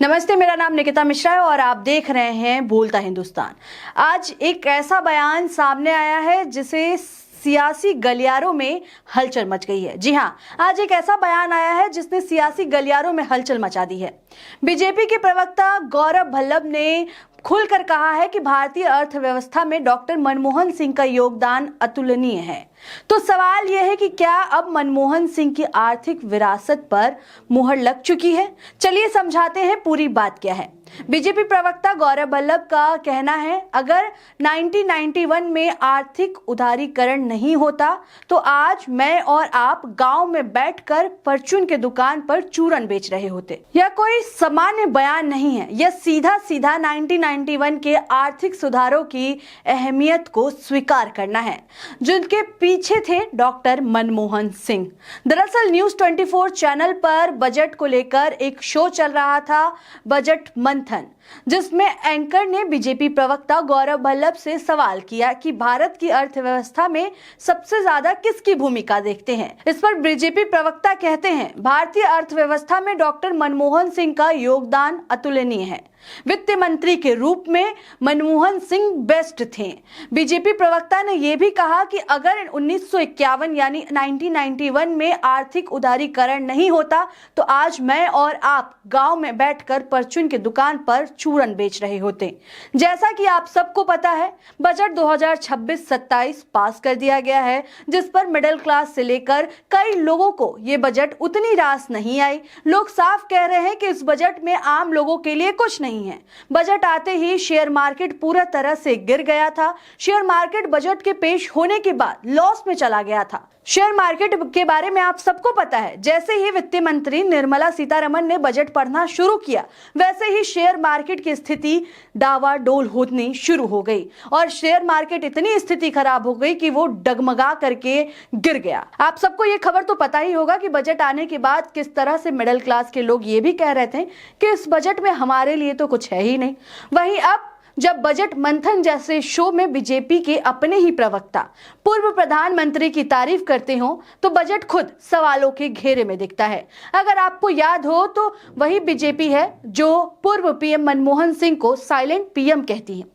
नमस्ते, मेरा नाम निकिता मिश्रा है और आप देख रहे हैं बोलता हिंदुस्तान। आज एक ऐसा बयान सामने आया है जिसे सियासी गलियारों में हलचल मच गई है। जी हाँ, आज एक ऐसा बयान आया है जिसने सियासी गलियारों में हलचल मचा दी है। बीजेपी के प्रवक्ता गौरव भल्लभ ने खुलकर कहा है कि भारतीय अर्थव्यवस्था में डॉक्टर मनमोहन सिंह का योगदान अतुलनीय है। तो सवाल यह है कि क्या अब मनमोहन सिंह की आर्थिक विरासत पर मुहर लग चुकी है? चलिए समझाते हैं पूरी बात क्या है। बीजेपी प्रवक्ता गौरव भल्लभ का कहना है, अगर 1991 में आर्थिक उदारीकरण नहीं होता तो आज मैं और आप गांव में बैठकर परचून के दुकान पर चूरन बेच रहे होते। यह कोई सामान्य बयान नहीं है, यह सीधा सीधा 1991 के आर्थिक सुधारों की अहमियत को स्वीकार करना है जिनके पीछे थे डॉक्टर मनमोहन सिंह। दरअसल न्यूज 24 चैनल पर बजट को लेकर एक शो चल रहा था, बजट मंथन, जिसमें एंकर ने बीजेपी प्रवक्ता गौरव भल्लभ से सवाल किया कि भारत की अर्थव्यवस्था में सबसे ज्यादा किसकी भूमिका देखते हैं। इस पर बीजेपी प्रवक्ता कहते हैं, भारतीय अर्थव्यवस्था में डॉक्टर मनमोहन सिंह का योगदान अतुलनीय है। वित्त मंत्री के रूप में मनमोहन सिंह बेस्ट थे। बीजेपी प्रवक्ता ने यह भी कहा कि अगर 1951 यानी 1991 में आर्थिक उदारीकरण नहीं होता तो आज मैं और आप गांव में बैठकर परचून की दुकान पर चूरन बेच रहे होते। जैसा कि आप सबको पता है, बजट 2026-27 पास कर दिया गया है, जिस पर मिडिल क्लास से लेकर कई लोगों को ये बजट उतनी रास नहीं आई। लोग साफ कह रहे हैं कि इस बजट में आम लोगों के लिए कुछ नहीं है। बजट आते ही शेयर मार्केट पूरा तरह से गिर गया था। शेयर मार्केट बजट के पेश होने के बाद लॉस में चला गया था। शेयर मार्केट के बारे में आप सबको पता है, जैसे ही वित्त मंत्री निर्मला सीतारमण ने बजट पढ़ना शुरू किया, वैसे ही शेयर मार्केट की स्थिति डावाडोल होनी शुरू हो गई और शेयर मार्केट इतनी स्थिति खराब हो गई कि वो डगमगा करके गिर गया। आप सबको ये खबर तो पता ही होगा कि बजट आने के बाद किस तरह से मिडिल क्लास के लोग ये भी कह रहे थे कि इस बजट में हमारे लिए तो कुछ है ही नहीं। वहीं अब जब बजट मंथन जैसे शो में बीजेपी के अपने ही प्रवक्ता पूर्व प्रधानमंत्री की तारीफ करते हो तो बजट खुद सवालों के घेरे में दिखता है। अगर आपको याद हो तो वही बीजेपी है जो पूर्व पीएम मनमोहन सिंह को साइलेंट पीएम कहती है,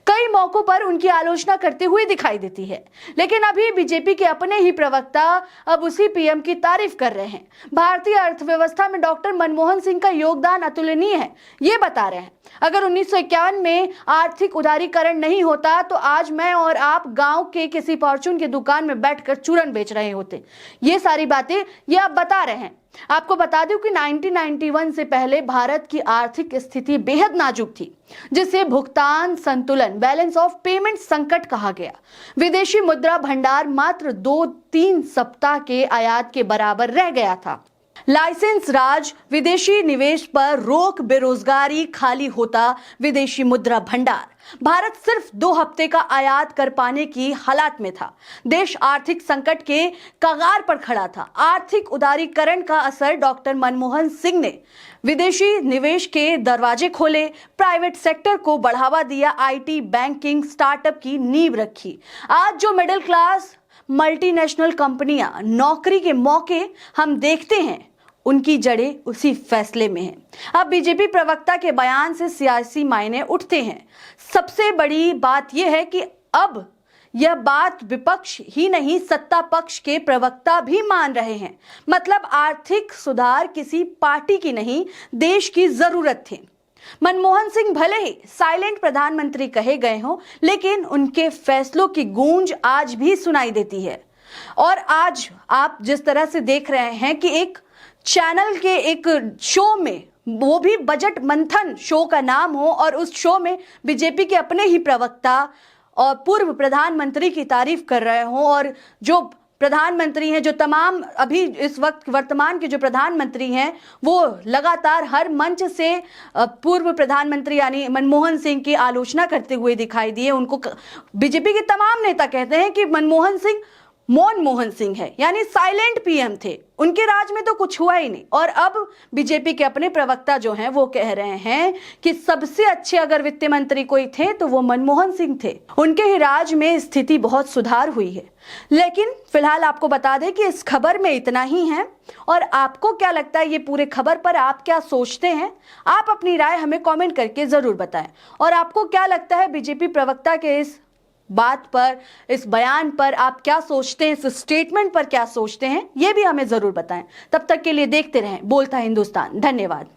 कई मौकों पर उनकी आलोचना करते हुए दिखाई देती है। लेकिन अभी बीजेपी के अपने ही प्रवक्ता अब उसी पीएम की तारीफ कर रहे हैं। भारतीय अर्थव्यवस्था में डॉक्टर मनमोहन सिंह का योगदान अतुलनीय है, ये बता रहे हैं। अगर 1951 में आर्थिक उदारीकरण नहीं होता तो आज मैं और आप गांव के किसी फॉर्चून की दुकान में बैठकर चूरन बेच रहे होते। ये सारी बातें ये आप बता रहे हैं। आपको बता दूं कि 1991 से पहले भारत की आर्थिक स्थिति बेहद नाजुक थी, जिसे भुगतान संतुलन बैलेंस ऑफ पेमेंट संकट कहा गया। विदेशी मुद्रा भंडार मात्र 2-3 सप्ताह के आयात के बराबर रह गया था। लाइसेंस राज, विदेशी निवेश पर रोक, बेरोजगारी, खाली होता विदेशी मुद्रा भंडार। भारत सिर्फ 2 हफ्ते का आयात कर पाने की हालात में था। देश आर्थिक संकट के कगार पर खड़ा था। आर्थिक उदारीकरण का असर डॉक्टर मनमोहन सिंह ने विदेशी निवेश के दरवाजे खोले, प्राइवेट सेक्टर को बढ़ावा दिया, आईटी, बैंकिंग, स्टार्टअप की नींव रखी। आज जो मिडिल क्लास मल्टीनेशनल कंपनियां नौकरी के मौके हम देखते हैं, उनकी जड़ें उसी फैसले में हैं। अब बीजेपी प्रवक्ता के बयान से सियासी मायने उठते हैं। सबसे बड़ी बात यह है कि अब यह बात विपक्ष ही नहीं, सत्ता पक्ष के प्रवक्ता भी मान रहे हैं। मतलब आर्थिक सुधार किसी पार्टी की नहीं, देश की जरूरत थी। मनमोहन सिंह भले ही साइलेंट प्रधानमंत्री कहे गए हों, लेकिन उनके फैसलों की गूंज आज भी सुनाई देती है। और आज आप जिस तरह से देख रहे हैं कि एक चैनल के एक शो में, वो भी बजट मंथन शो का नाम हो, और उस शो में बीजेपी के अपने ही प्रवक्ता और पूर्व प्रधानमंत्री की तारीफ कर रहे हों, और जो प्रधानमंत्री हैं, जो तमाम अभी इस वक्त वर्तमान के जो प्रधानमंत्री हैं, वो लगातार हर मंच से पूर्व प्रधानमंत्री यानी मनमोहन सिंह की आलोचना करते हुए दिखाई दिए। उनको बीजेपी के तमाम नेता कहते हैं कि मनमोहन सिंह मनमोहन सिंह है, यानी साइलेंट पीएम थे। उनके राज में तो कुछ हुआ ही नहीं। और अब बीजेपी के अपने प्रवक्ता जो हैं वो कह रहे हैं कि सबसे अच्छे अगर वित्त मंत्री कोई थे तो वो मनमोहन सिंह थे। उनके ही राज में स्थिति बहुत सुधार हुई है। लेकिन फिलहाल आपको बता दें कि इस खबर में इतना ही है। और आपको क्या लगता है ये पूरे खबर पर, आप क्या सोचते हैं? आप अपनी राय हमें कमेंट करके जरूर बताएं। और आपको क्या लगता है बीजेपी प्रवक्ता के इस बात पर, इस बयान पर आप क्या सोचते हैं, इस स्टेटमेंट पर क्या सोचते हैं, ये भी हमें जरूर बताएं। तब तक के लिए देखते रहें बोलता हिंदुस्तान। धन्यवाद।